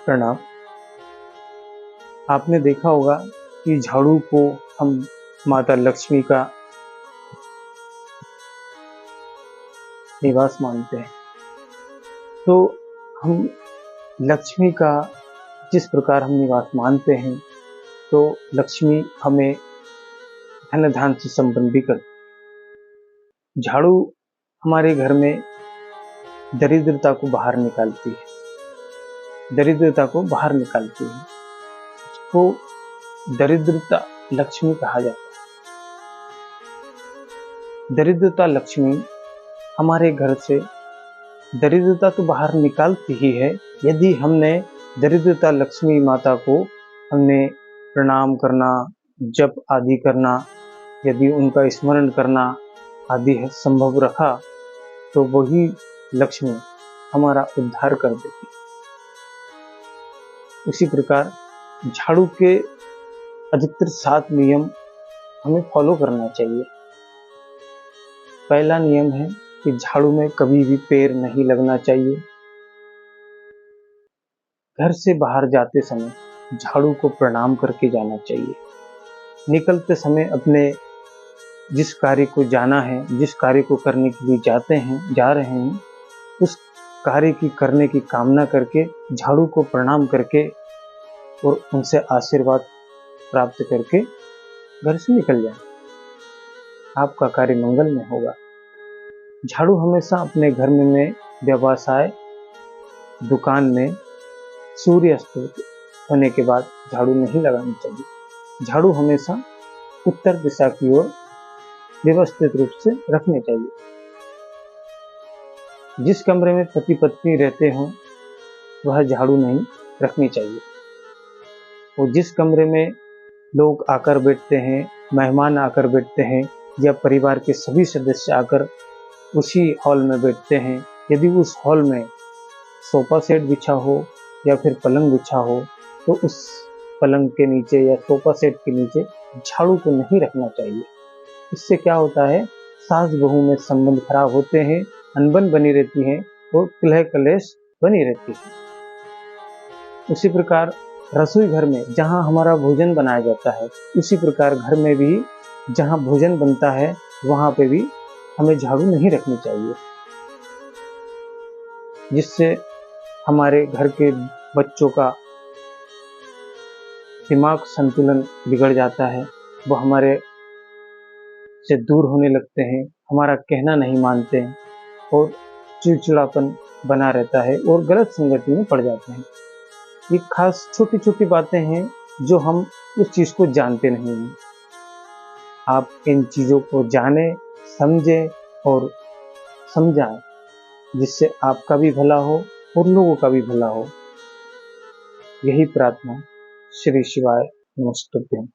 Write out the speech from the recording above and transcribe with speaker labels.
Speaker 1: प्रणाम। आपने देखा होगा कि झाड़ू को हम माता लक्ष्मी का निवास मानते हैं। तो हम लक्ष्मी का जिस प्रकार हम निवास मानते हैं, तो लक्ष्मी हमें धन धान से संपन्न भी करती है। झाड़ू हमारे घर में दरिद्रता को बाहर निकालती है, दरिद्रता को बाहर निकालती है। उसको दरिद्रता लक्ष्मी कहा जाता है। दरिद्रता लक्ष्मी हमारे घर से दरिद्रता तो बाहर निकालती ही है। यदि हमने दरिद्रता लक्ष्मी माता को हमने प्रणाम करना, जप आदि करना, यदि उनका स्मरण करना आदि संभव रखा, तो वही लक्ष्मी हमारा उद्धार कर देती। उसी प्रकार झाड़ू के अधिकतर 7 नियम हमें फॉलो करना चाहिए। पहला नियम है कि झाड़ू में कभी भी पैर नहीं लगना चाहिए। घर से बाहर जाते समय झाड़ू को प्रणाम करके जाना चाहिए। निकलते समय अपने जिस कार्य को जाना है, जिस कार्य को करने के लिए जा रहे हैं, उस कार्य की करने की कामना करके झाड़ू को प्रणाम करके और उनसे आशीर्वाद प्राप्त करके घर से निकल जाए। आपका कार्य मंगल में होगा। झाड़ू हमेशा अपने घर में व्यवसाय, दुकान में सूर्यास्त होने के बाद झाड़ू नहीं लगानी चाहिए। झाड़ू हमेशा उत्तर दिशा की ओर व्यवस्थित रूप से रखने चाहिए। जिस कमरे में पति पत्नी रहते हों, वह झाड़ू नहीं रखनी चाहिए। और जिस कमरे में लोग आकर बैठते हैं, मेहमान आकर बैठते हैं, या परिवार के सभी सदस्य आकर उसी हॉल में बैठते हैं, यदि उस हॉल में सोफा सेट बिछा हो या फिर पलंग बिछा हो, तो उस पलंग के नीचे या सोफा सेट के नीचे झाड़ू को नहीं रखना चाहिए। इससे क्या होता है, सास बहू में संबंध खराब होते हैं, अनबन बनी रहती है और कलह कलेश बनी रहती है। उसी प्रकार रसोई घर में जहाँ हमारा भोजन बनाया जाता है, उसी प्रकार घर में भी जहाँ भोजन बनता है, वहाँ पे भी हमें झाड़ू नहीं रखनी चाहिए। जिससे हमारे घर के बच्चों का दिमाग संतुलन बिगड़ जाता है, वो हमारे से दूर होने लगते हैं, हमारा कहना नहीं मानते हैं और चिड़चिड़ापन बना रहता है और गलत संगति में पड़ जाते हैं। ये खास छोटी छोटी बातें हैं जो हम उस चीज़ को जानते नहीं हैं। आप इन चीज़ों को जानें, समझें और समझाएं, जिससे आपका भी भला हो और लोगों का भी भला हो। यही प्रार्थना। श्री शिवाय नमस्तुभ्यं।